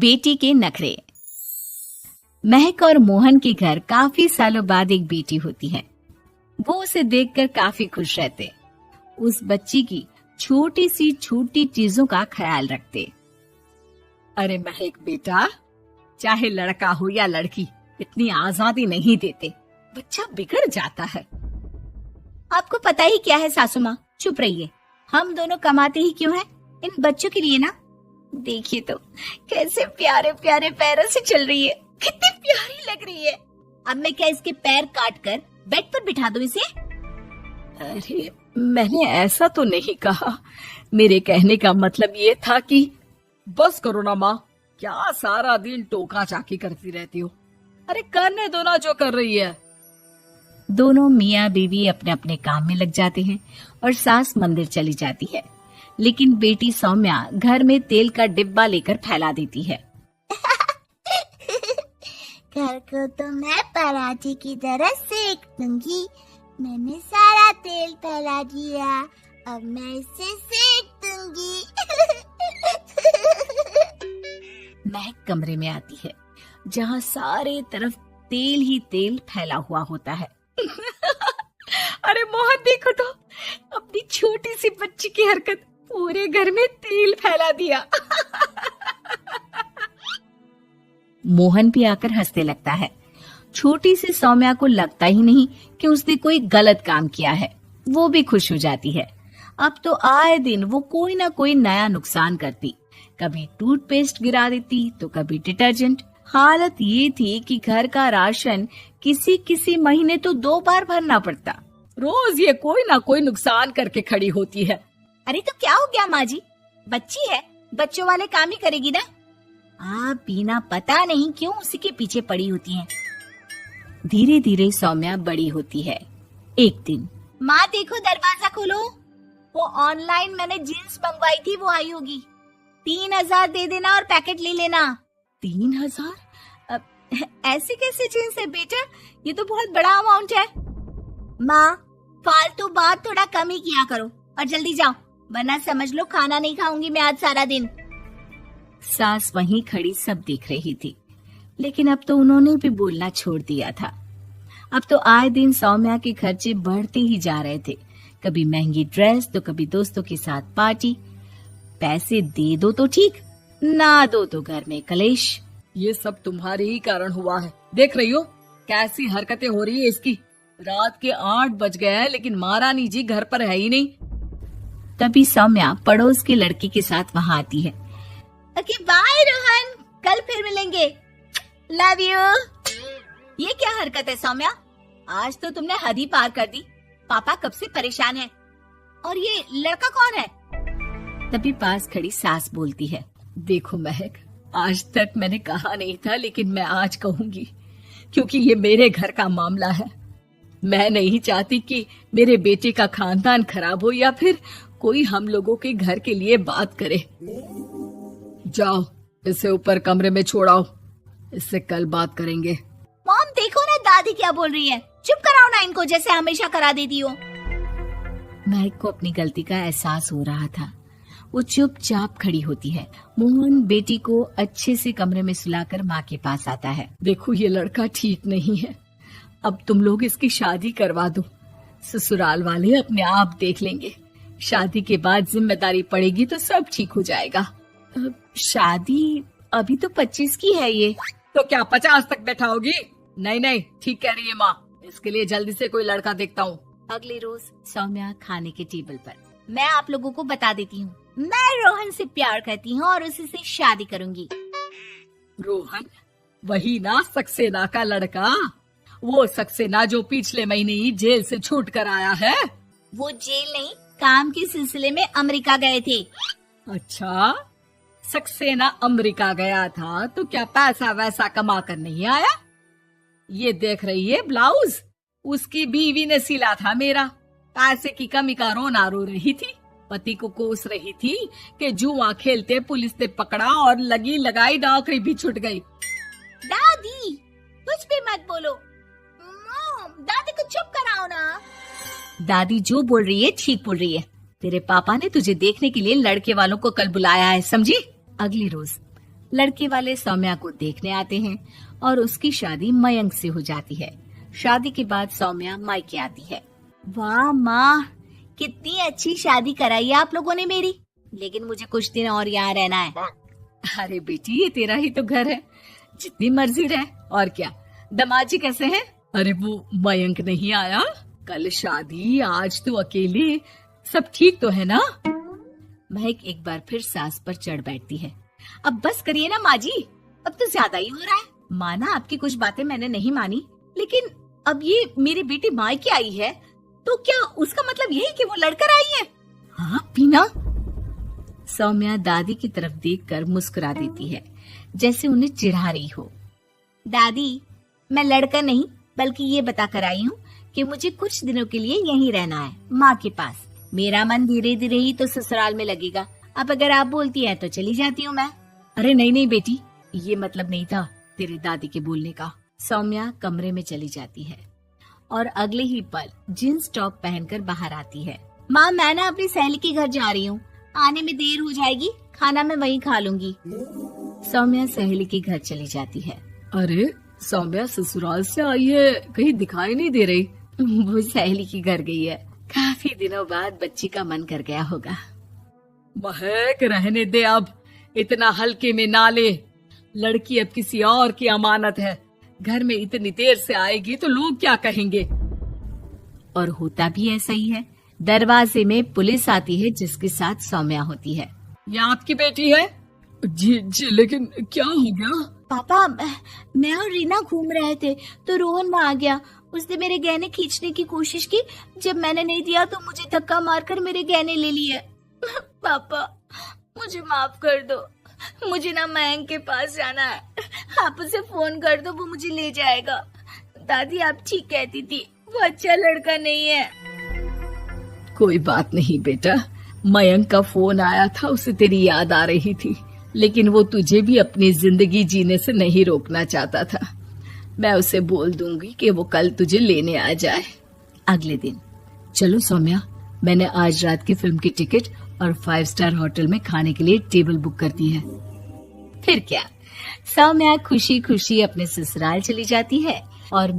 बेटी के नखरे। महक और मोहन के घर काफी सालों बाद एक बेटी होती है। वो उसे देखकर काफी खुश रहते, उस बच्ची की छोटी सी छोटी चीजों का ख्याल रखते। अरे महक बेटा, चाहे लड़का हो या लड़की, इतनी आजादी नहीं देते, बच्चा बिगड़ जाता है। आपको पता ही क्या है सासू माँ, चुप रहिए। हम दोनों कमाते ही क्यों हैं? इन बच्चों के लिए ना। देखिए तो कैसे प्यारे प्यारे पैरों से चल रही है, कितनी प्यारी लग रही है। अब मैं क्या इसके पैर काट कर बेड पर बिठा दूं इसे? अरे मैंने ऐसा तो नहीं कहा, मेरे कहने का मतलब ये था कि बस करो ना माँ, क्या सारा दिन टोका चाकी करती रहती हो। अरे करने दो ना जो कर रही है। दोनों मियाँ बीवी अपने अपने काम में लग जाते हैं और सास मंदिर चली जाती है, लेकिन बेटी सौम्या घर में तेल का डिब्बा लेकर फैला देती है। घर को तो मैं पराठे की तरह सेक दूंगी। मैंने सारा तेल फैला दिया, अब मैं इसे सेक दूंगी। महक कमरे में आती है जहाँ सारे तरफ तेल ही तेल फैला हुआ होता है। अरे मोहन देखो तो, अपनी छोटी सी बच्ची की हरकत, पूरे घर में तेल फैला दिया। मोहन भी आकर हंसने लगता है। छोटी सी सौम्या को लगता ही नहीं कि उसने कोई गलत काम किया है, वो भी खुश हो जाती है। अब तो आए दिन वो कोई ना कोई नया नुकसान करती, कभी टूथपेस्ट गिरा देती तो कभी डिटर्जेंट। हालत ये थी कि घर का राशन किसी किसी महीने तो 2 बार भरना पड़ता। रोज ये कोई ना कोई नुकसान करके खड़ी होती है। अरे तो क्या हो गया माँ जी, बच्ची है, बच्चों वाले काम ही करेगी ना। आप बिना पता नहीं क्यों उसी के पीछे पड़ी होती हैं। धीरे धीरे सौम्या बड़ी होती है। एक दिन, माँ देखो दरवाजा खोलो, वो ऑनलाइन मैंने जीन्स मंगवाई थी, वो आई होगी। 3000 दे देना और पैकेट ले लेना। 3000? ऐसी कैसी जीन्स है बेटा, ये तो बहुत बड़ा अमाउंट है। माँ फालतू बात थोड़ा कम ही किया करो और जल्दी जाओ, वरना समझ लो खाना नहीं खाऊंगी मैं आज सारा दिन। सास वहीं खड़ी सब देख रही थी, लेकिन अब तो उन्होंने भी बोलना छोड़ दिया था। अब तो आए दिन सौम्या के खर्चे बढ़ते ही जा रहे थे, कभी महंगी ड्रेस तो कभी दोस्तों के साथ पार्टी। पैसे दे दो तो ठीक, ना दो तो घर में कलेश। ये सब तुम्हारे ही कारण हुआ है। देख रही हो कैसी हरकतें हो रही है इसकी। रात के 8 बज गए हैं, लेकिन महारानी जी घर पर है ही नहीं। तभी सौम्या पड़ोस की लड़की के साथ वहाँ आती है। ओके बाय रोहन, कल फिर मिलेंगे, लव यू। ये क्या हरकत है सौम्या, आज तो तुमने हद ही पार कर दी। पापा कब से परेशान है। और ये लड़का कौन है? तभी पास खड़ी सास बोलती है, देखो महक, आज तक मैंने कहा नहीं था, लेकिन मैं आज कहूंगी, क्योंकि ये मेरे घर का मामला है। मैं नहीं चाहती कि मेरे बेटे का खानदान खराब हो या फिर कोई हम लोगों के घर के लिए बात करे। जाओ इसे ऊपर कमरे में छोड़ाओ, इससे कल बात करेंगे। मॉम देखो ना दादी क्या बोल रही है, चुप कराओ ना इनको, जैसे हमेशा करा देती हो। महक को अपनी गलती का एहसास हो रहा था, वो चुपचाप खड़ी होती है। मोहन बेटी को अच्छे से कमरे में सुलाकर माँ के पास आता है। देखो ये लड़का ठीक नहीं है, अब तुम लोग इसकी शादी करवा दो, ससुराल वाले अपने आप देख लेंगे। शादी के बाद जिम्मेदारी पड़ेगी तो सब ठीक हो जाएगा। शादी अभी तो 25 की है ये। तो क्या 50 तक बैठाओगी? नहीं नहीं, ठीक कह रही है माँ, इसके लिए जल्दी से कोई लड़का देखता हूँ। अगले रोज सौम्या खाने के टेबल पर, मैं आप लोगों को बता देती हूँ, मैं रोहन से प्यार करती हूँ और उसी से शादी करूंगी। रोहन? वही ना सक्सेना का लड़का, वो सक्सेना जो पिछले महीने ही जेल से छूट कर आया है। वो जेल नहीं, काम के सिलसिले में अमेरिका गए थे। अच्छा, सक्सेना अमेरिका गया था तो क्या पैसा वैसा कमा कर नहीं आया? ये देख रही है ब्लाउज, उसकी बीवी ने सिला था मेरा। पैसे की कमी का रोना रो रही थी, पति को कोस रही थी कि जुआ खेलते पुलिस ने पकड़ा और लगी लगाई नौकरी भी छूट गई। दादी कुछ भी मत बोलो, दादी को चुप कराओ ना। दादी जो बोल रही है ठीक बोल रही है, तेरे पापा ने तुझे देखने के लिए लड़के वालों को कल बुलाया है, समझी? अगली रोज लड़के वाले सौम्या को देखने आते हैं और उसकी शादी मयंक से हो जाती है। शादी के बाद सौम्या मायके आती है। वाह माँ, कितनी अच्छी शादी कराई है आप लोगों ने मेरी। लेकिन मुझे कुछ दिन और यहाँ रहना है। अरे बेटी, ये तेरा ही तो घर है, जितनी मर्जी रह। और क्या, दमाजी कैसे हैं? अरे वो मयंक नहीं आया, कल शादी, आज तो अकेले, सब ठीक तो है ना? महक एक बार फिर सास पर चढ़ बैठती है। अब बस करिए ना माँ जी, अब तो ज्यादा ही हो रहा है। माना आपकी कुछ बातें मैंने नहीं मानी, लेकिन अब ये मेरी बेटी मायके आई है तो क्या उसका मतलब यही कि वो लड़कर आई है? हाँ पीना। सौम्या दादी की तरफ देखकर मुस्कुरा देती है, जैसे उन्हें चिढ़ा रही हो। दादी, मैं लड़का नहीं बल्कि ये बता कर आई हूँ कि मुझे कुछ दिनों के लिए यहीं रहना है, माँ के पास। मेरा मन धीरे धीरे ही तो ससुराल में लगेगा। अब अगर आप बोलती है तो चली जाती हूँ मैं। अरे नहीं नहीं बेटी, ये मतलब नहीं था तेरे दादी के बोलने का। सौम्या कमरे में चली जाती है और अगले ही पल जींस टॉप पहनकर बाहर आती है। माँ, मैं ना अपनी सहेली के घर जा रही हूँ, आने में देर हो जाएगी, खाना मैं वहीं खा लूंगी। सौम्या सहेली के घर चली जाती है। अरे सौम्या ससुराल से आई है, कहीं दिखाई नहीं दे रही। वो सहेली के घर गई है। काफी दिनों बाद बच्ची का मन कर गया होगा। महक रहने दे, अब इतना हल्के में ना ले। लड़की अब किसी और की अमानत है, घर में इतनी देर से आएगी तो लोग क्या कहेंगे। और होता भी ऐसा ही है। दरवाजे में पुलिस आती है जिसके साथ सौम्या होती है। ये आपकी बेटी है? जी लेकिन क्या हो गया? पापा, मैं और रीना घूम रहे थे तो रोहन वहाँ आ गया। उसने मेरे गहने खींचने की कोशिश की, जब मैंने नहीं दिया तो मुझे धक्का मारकर मेरे गहने ले लिए। पापा, मुझे माफ कर दो, मुझे ना मयंक के पास जाना है। आप उसे फोन कर दो, वो मुझे ले जाएगा। दादी आप ठीक कहती थी, वो अच्छा लड़का नहीं है। कोई बात नहीं बेटा, मयंक का फोन आया था, उसे तेरी याद आ रही थी, लेकिन वो तुझे भी अपनी जिंदगी जीने से नहीं रोकना चाहता था। मैं उसे बोल दूंगी कि वो कल तुझे लेने आ जाए। अगले दिन, चलो सौम्या, मैंने आज रात की फिल्म की टिकट और 5 स्टार होटल में खाने के लिए टेबल बुक कर दी है। फिर क्या, सौम्या खुशी खुशी अपने ससुराल चली जाती है और मैं